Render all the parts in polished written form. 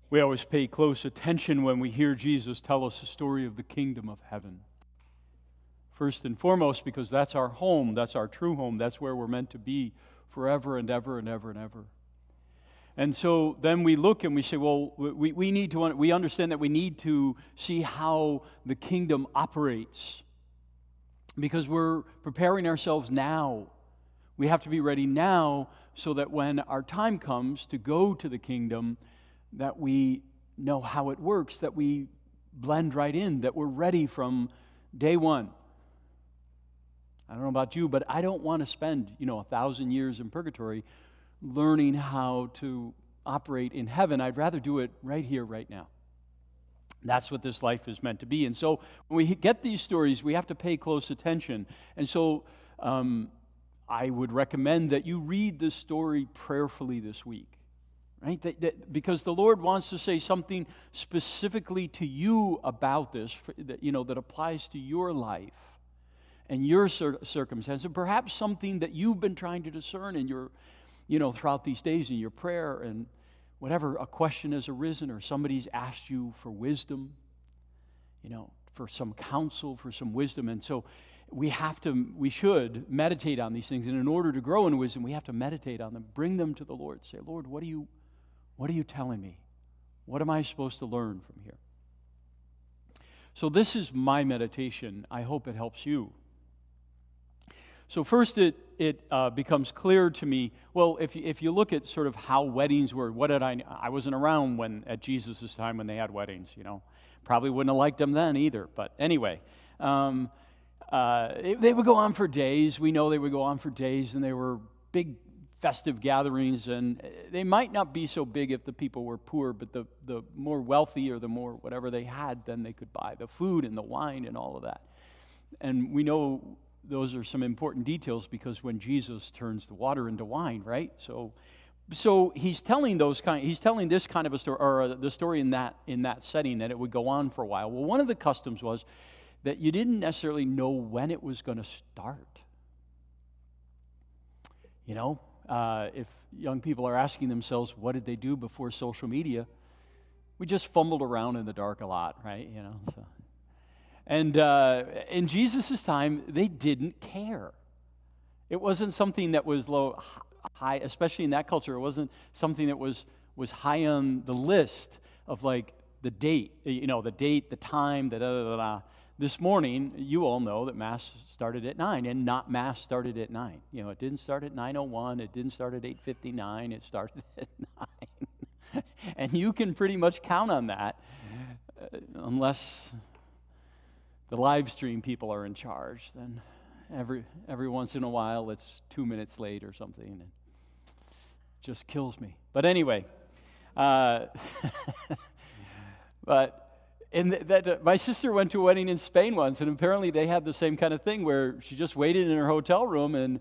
We always pay close attention when we hear Jesus tell us the story of the kingdom of heaven. First and foremost, because that's our home, that's our true home, that's where we're meant to be forever and ever and ever and ever. And so then we look and we say, well, we understand that we need to see how the kingdom operates, because we're preparing ourselves now. We have to be ready now so that when our time comes to go to the kingdom, that we know how it works, that we blend right in, that we're ready from day one. I don't know about you, but I don't want to spend, 1,000 years in purgatory learning how to operate in heaven. I'd rather do it right here, right now. That's what this life is meant to be. And so when we get these stories, we have to pay close attention. And so I would recommend that you read this story prayerfully this week. Right? Because the Lord wants to say something specifically to you about this, that applies to your life and your circumstance, and perhaps something that you've been trying to discern in your, throughout these days in your prayer, and whatever a question has arisen or somebody's asked you for wisdom, for some counsel, for some wisdom. And so we should meditate on these things. And in order to grow in wisdom, we have to meditate on them, bring them to the Lord. Say, Lord, what are you telling me? What am I supposed to learn from here? So this is my meditation. I hope it helps you. So first it becomes clear to me, well, if you look at sort of how weddings were, I wasn't around at Jesus' time when they had weddings, Probably wouldn't have liked them then either. But anyway, they would go on for days. We know they would go on for days, and they were big festive gatherings, and they might not be so big if the people were poor, but the more wealthy or the more whatever they had, then they could buy the food and the wine and all of that. And we know those are some important details, because when Jesus turns the water into wine, right? So he's telling this kind of a story, or the story in that setting, that it would go on for a while. Well, one of the customs was that you didn't necessarily know when it was going to start. If young people are asking themselves, what did they do before social media? We just fumbled around in the dark a lot, right? And in Jesus' time, they didn't care. It wasn't something that was high, especially in that culture. It wasn't something that was high on the list of like the date, the time, da-da-da-da. This morning, you all know that Mass started at 9, and not Mass started at 9. It didn't start at 9:01, it didn't start at 8:59, it started at 9. And you can pretty much count on that, unless the live stream people are in charge. Then every once in a while, it's 2 minutes late or something, and it just kills me. But anyway, my sister went to a wedding in Spain once, and apparently they had the same kind of thing where she just waited in her hotel room, and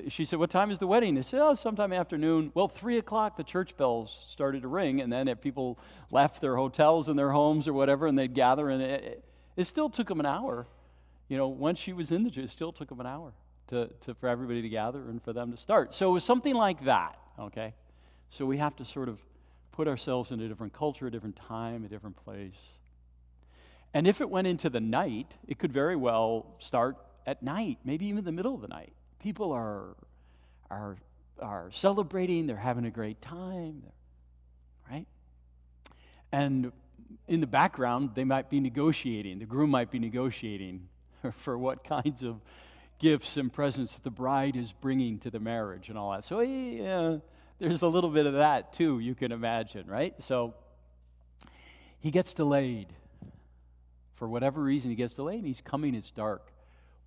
she said, what time is the wedding? They said, sometime afternoon. Well, 3 o'clock, the church bells started to ring, and then if people left their hotels and their homes or whatever, and they'd gather, and it still took them an hour. Once she was in the church, it still took them an hour for everybody to gather and for them to start. So it was something like that, okay? So we have to sort of put ourselves in a different culture, a different time, a different place. And if it went into the night, it could very well start at night, maybe even the middle of the night. People are celebrating, they're having a great time, right? And in the background, they might be negotiating. The groom might be negotiating for what kinds of gifts and presents the bride is bringing to the marriage and all that. So there's a little bit of that too, you can imagine, right? So he gets delayed. For whatever reason, he gets delayed, and he's coming, it's dark.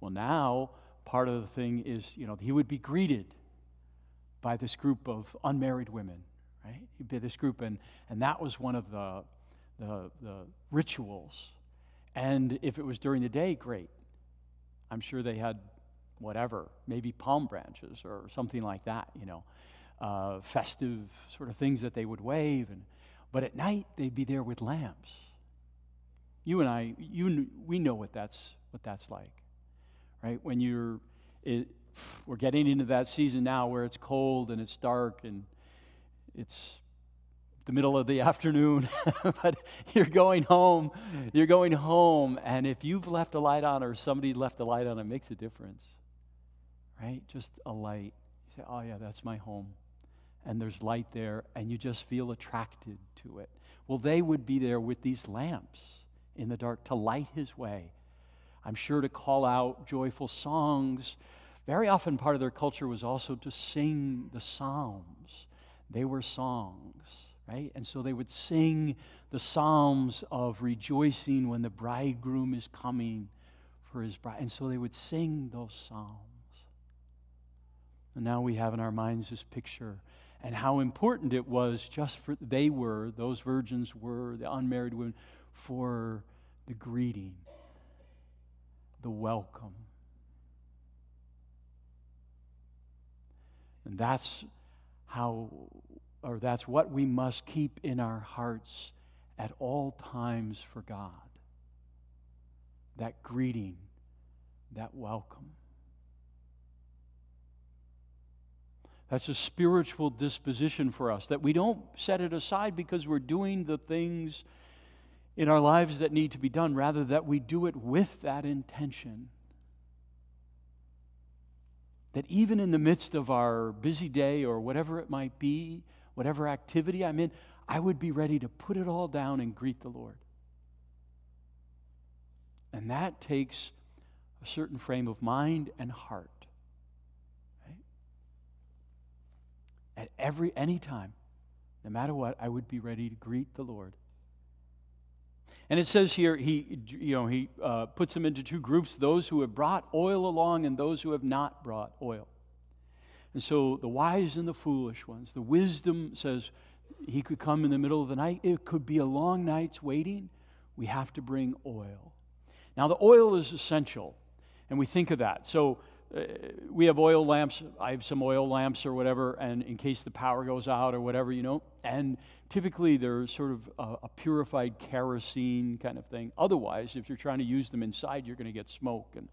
Well, now, part of the thing is, he would be greeted by this group of unmarried women, right? He'd be this group, and that was one of the rituals. And if it was during the day, great. I'm sure they had whatever, maybe palm branches or something like that, festive sort of things that they would wave. But at night, they'd be there with lamps. You and I, we know what that's like, right? When we're getting into that season now where it's cold and it's dark and it's the middle of the afternoon, but you're going home, and if you've left a light on or somebody left a light on, it makes a difference, right? Just a light. You say, oh yeah, that's my home. And there's light there, and you just feel attracted to it. Well, they would be there with these lamps in the dark to light his way. I'm sure to call out joyful songs. Very often part of their culture was also to sing the psalms. They were songs, right? And so they would sing the psalms of rejoicing when the bridegroom is coming for his bride. And so they would sing those psalms. And now we have in our minds this picture and how important it was just for, those virgins were, the unmarried women, for the greeting, the welcome. And that's what we must keep in our hearts at all times for God. That greeting, that welcome. That's a spiritual disposition for us, that we don't set it aside because we're doing the things in our lives that need to be done, rather that we do it with that intention. That even in the midst of our busy day or whatever it might be, whatever activity I'm in, I would be ready to put it all down and greet the Lord. And that takes a certain frame of mind and heart. At any time, no matter what, I would be ready to greet the Lord. And it says here, he puts them into two groups: those who have brought oil along and those who have not brought oil. And so the wise and the foolish ones. The wisdom says he could come in the middle of the night. It could be a long night's waiting. We have to bring oil. Now the oil is essential, and we think of that. So we have oil lamps. I have some oil lamps or whatever, and in case the power goes out or whatever, and typically they're sort of a purified kerosene kind of thing. Otherwise, if you're trying to use them inside, you're going to get smoke, and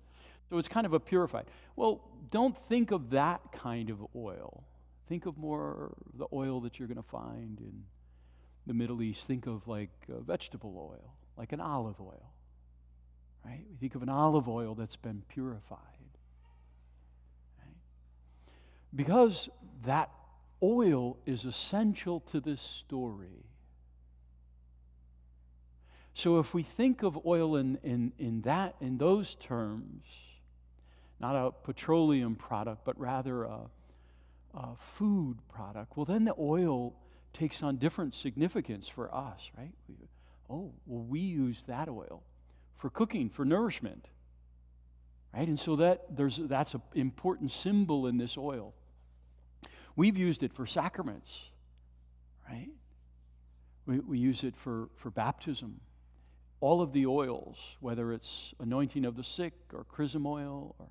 so it's kind of a purified. Well, don't think of that kind of oil. Think of more the oil that you're going to find in the Middle East. Think of like vegetable oil, like an olive oil, right? We think of an olive oil that's been purified. Because that oil is essential to this story. So if we think of oil in those terms, not a petroleum product, but rather a food product, well, then the oil takes on different significance for us, right? We use that oil for cooking, for nourishment. Right? And so that's an important symbol in this oil. We've used it for sacraments, right? We use it for baptism. All of the oils, whether it's anointing of the sick or chrism oil or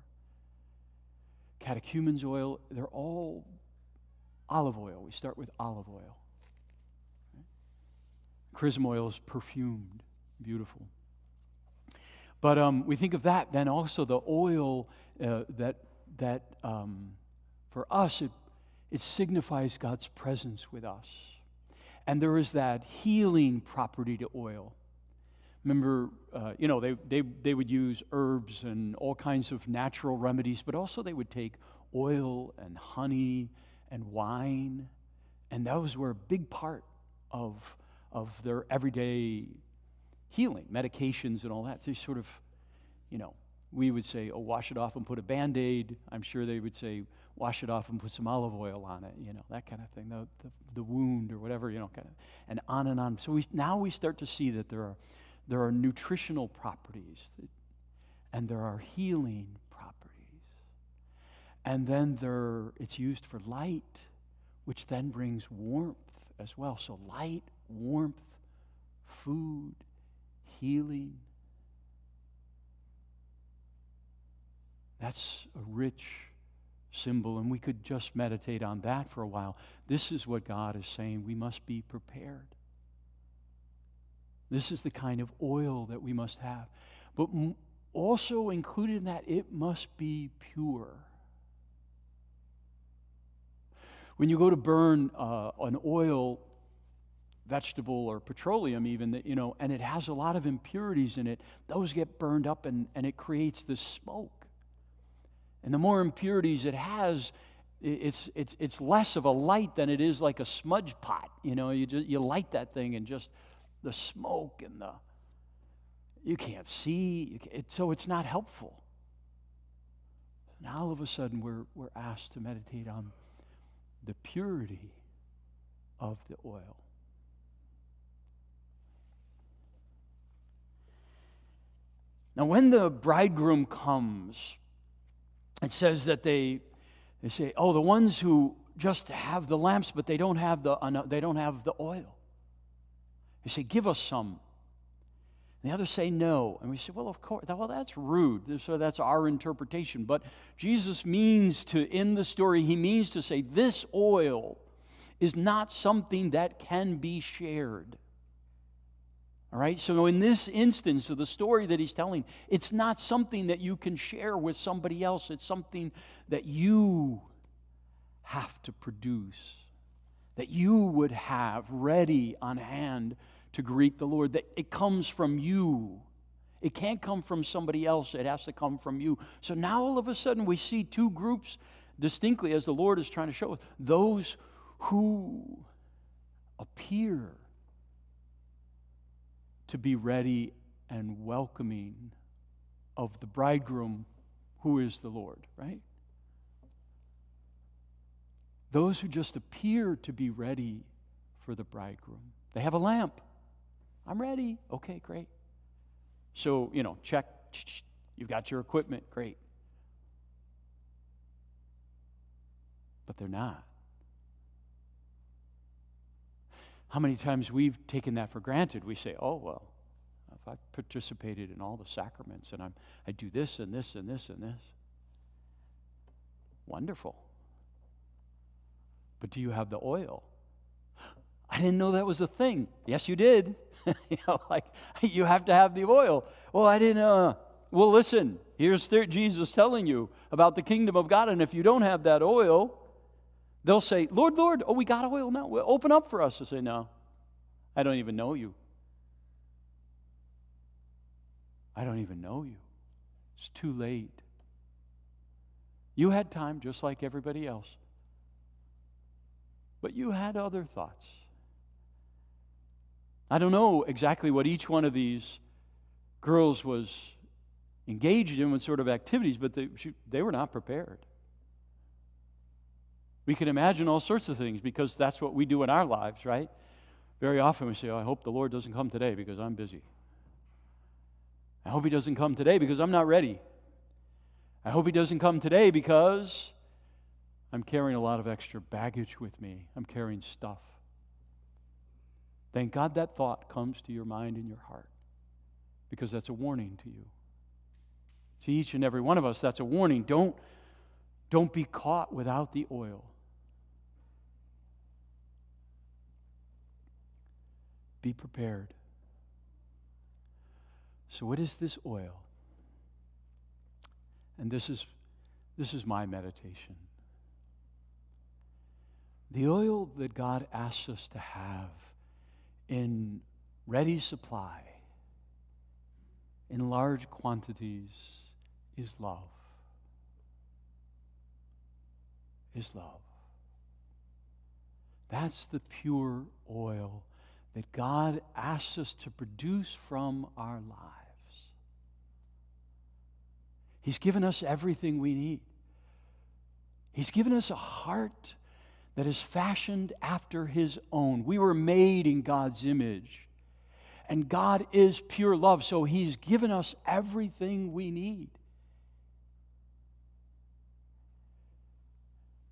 catechumen's oil, they're all olive oil. We start with olive oil. Right? Chrism oil is perfumed, beautiful. But we think of that, then also the oil that for us, it signifies God's presence with us. And there is that healing property to oil. Remember, they would use herbs and all kinds of natural remedies, but also they would take oil and honey and wine, and those were a big part of their everyday healing, medications and all that. They sort of, we would say, wash it off and put a Band-Aid. I'm sure they would say, wash it off and put some olive oil on it, that kind of thing, the wound or whatever, kind of, and on and on. So now we start to see that there are nutritional properties, and there are healing properties. And then it's used for light, which then brings warmth as well. So light, warmth, food, healing. That's a rich symbol, and we could just meditate on that for a while. This is what God is saying. We must be prepared. This is the kind of oil that we must have. But also included in that, it must be pure. When you go to burn an oil, vegetable or petroleum even, that, and it has a lot of impurities in it. Those get burned up and it creates this smoke. And the more impurities it has, it's less of a light than it is like a smudge pot. You light that thing and just the smoke and you can't see. So it's not helpful. Now all of a sudden we're asked to meditate on the purity of the oil. Now, when the bridegroom comes, it says that they say, "Oh, the ones who just have the lamps, but they don't have the oil." They say, "Give us some." And the others say, "No." And we say, "Well, of course. Well, that's rude." So that's our interpretation. But Jesus means to, in the story, he means to say, this oil is not something that can be shared. All right, so in this instance of the story that he's telling, it's not something that you can share with somebody else. It's something that you have to produce, that you would have ready on hand to greet the Lord, that it comes from you. It can't come from somebody else. It has to come from you. So now all of a sudden we see two groups distinctly, as the Lord is trying to show us. Those who appear to be ready and welcoming of the bridegroom, who is the Lord, right? Those who just appear to be ready for the bridegroom. They have a lamp. I'm ready. Okay, great. So, check. You've got your equipment. Great. But they're not. How many times we've taken that for granted? We say, "Oh, well, if I've participated in all the sacraments and I do this and this and this and this." Wonderful. But do you have the oil? I didn't know that was a thing. Yes, you did. You have to have the oil. Well, I didn't. Well, listen, here's Jesus telling you about the kingdom of God, and if you don't have that oil, they'll say, "Lord, Lord, oh, we got oil now. Well, open up for us." I say, "No, I don't even know you. I don't even know you. It's too late. You had time just like everybody else, but you had other thoughts." I don't know exactly what each one of these girls was engaged in, what sort of activities, but they were not prepared. We can imagine all sorts of things because that's what we do in our lives, right? Very often we say, "Oh, I hope the Lord doesn't come today because I'm busy. I hope he doesn't come today because I'm not ready. I hope he doesn't come today because I'm carrying a lot of extra baggage with me. I'm carrying stuff." Thank God that thought comes to your mind and your heart, because that's a warning to you. To each and every one of us, that's a warning. Don't be caught without the oil. Be prepared. So what is this oil? And this is my meditation. The oil that God asks us to have in ready supply, in large quantities, is love. Is love. That's the pure oil that God asks us to produce from our lives. He's given us everything we need. He's given us a heart that is fashioned after his own. We were made in God's image. And God is pure love, so he's given us everything we need.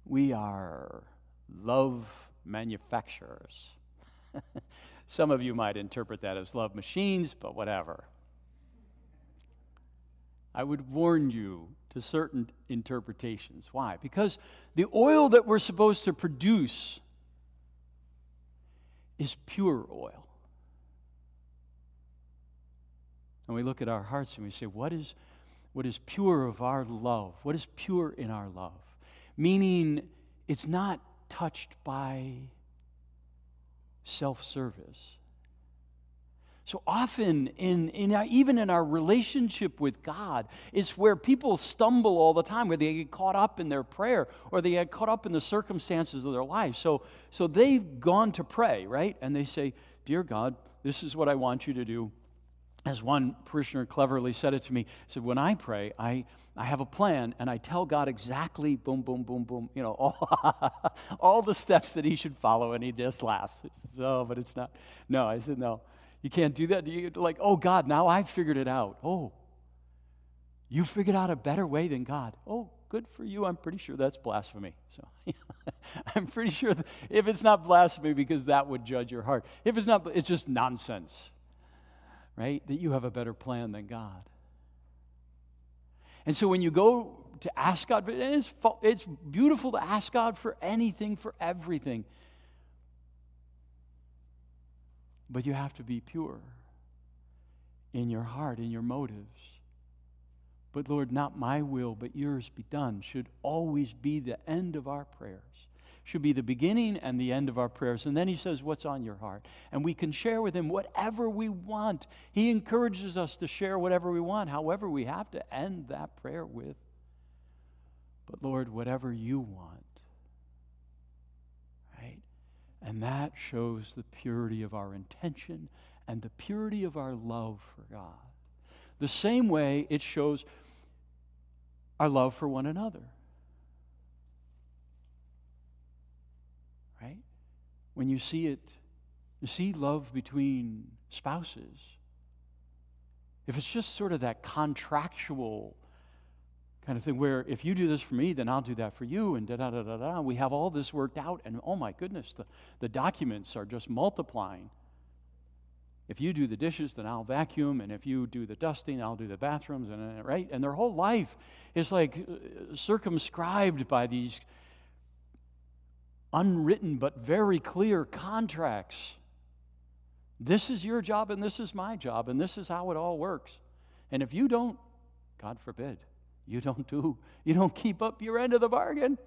We are love manufacturers. Some of you might interpret that as love machines, but whatever. I would warn you to certain interpretations. Why? Because the oil that we're supposed to produce is pure oil. And we look at our hearts and we say, what is pure of our love? What is pure in our love? Meaning, it's not touched by self-service. So often, even in our relationship with God, it's where people stumble all the time, where they get caught up in their prayer or they get caught up in the circumstances of their life. So they've gone to pray, right? And they say, "Dear God, this is what I want you to do." As one parishioner cleverly said it to me, he said, "When I pray, I have a plan, and I tell God exactly, boom, boom, boom, boom, all the steps that he should follow," and he just laughs. "Oh, but it's not." No, I said, "No, you can't do that." Like, "Oh, God, now I've figured it out." "Oh, you figured out a better way than God." "Oh, good for you. I'm pretty sure that's blasphemy." So I'm pretty sure if it's not blasphemy, because that would judge your heart. If it's not, it's just nonsense. Right? That you have a better plan than God. And so when you go to ask God, and it's beautiful to ask God for anything, for everything. But you have to be pure in your heart, in your motives. But Lord, not my will, but yours be done should always be the end of our prayers. Should be the beginning and the end of our prayers. And then he says, "What's on your heart?" And we can share with him whatever we want. He encourages us to share whatever we want. However, we have to end that prayer with, "But Lord, whatever you want." Right? And that shows the purity of our intention and the purity of our love for God. The same way it shows our love for one another. Right? When you see it, you see love between spouses. If it's just sort of that contractual kind of thing where if you do this for me, then I'll do that for you, and da-da-da-da-da, we have all this worked out, and oh my goodness, the documents are just multiplying. If you do the dishes, then I'll vacuum, and if you do the dusting, I'll do the bathrooms, and right? And their whole life is like circumscribed by these unwritten but very clear contracts. This is your job and this is my job and this is how it all works. And if you don't, God forbid, you don't keep up your end of the bargain,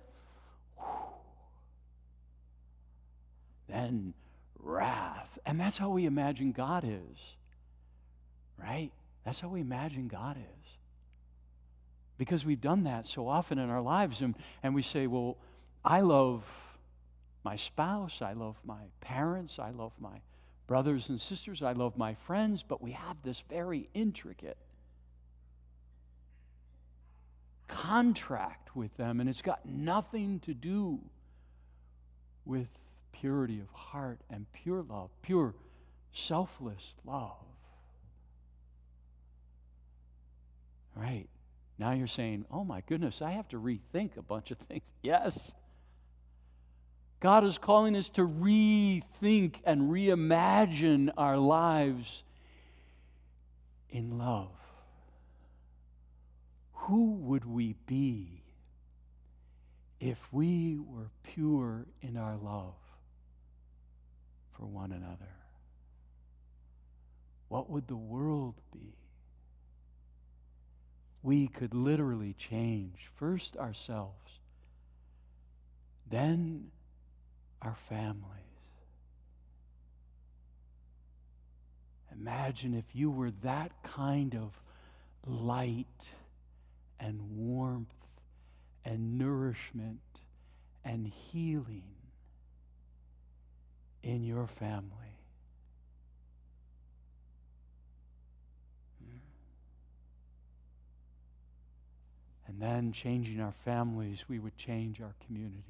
then wrath. And that's how we imagine God is. Right? That's how we imagine God is. Because we've done that so often in our lives, and we say, "Well, I love my spouse, I love my parents, I love my brothers and sisters, I love my friends," but we have this very intricate contract with them, and it's got nothing to do with purity of heart and pure love, pure selfless love. Right? Now you're saying, "Oh my goodness, I have to rethink a bunch of things." Yes. God is calling us to rethink and reimagine our lives in love. Who would we be if we were pure in our love for one another? What would the world be? We could literally change first ourselves, then our families. Imagine if you were that kind of light and warmth and nourishment and healing in your family. And then changing our families, we would change our communities.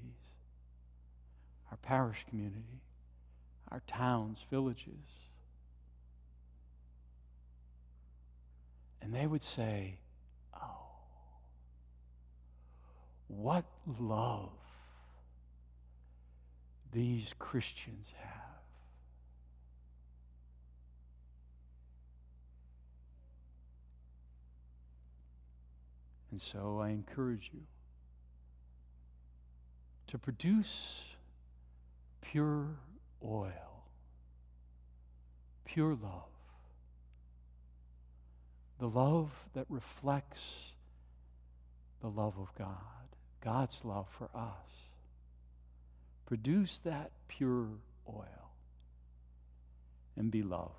Our parish community, our towns, villages. And they would say, "Oh, what love these Christians have." And so I encourage you to produce pure oil, pure love, the love that reflects the love of God, God's love for us. Produce that pure oil and be loved.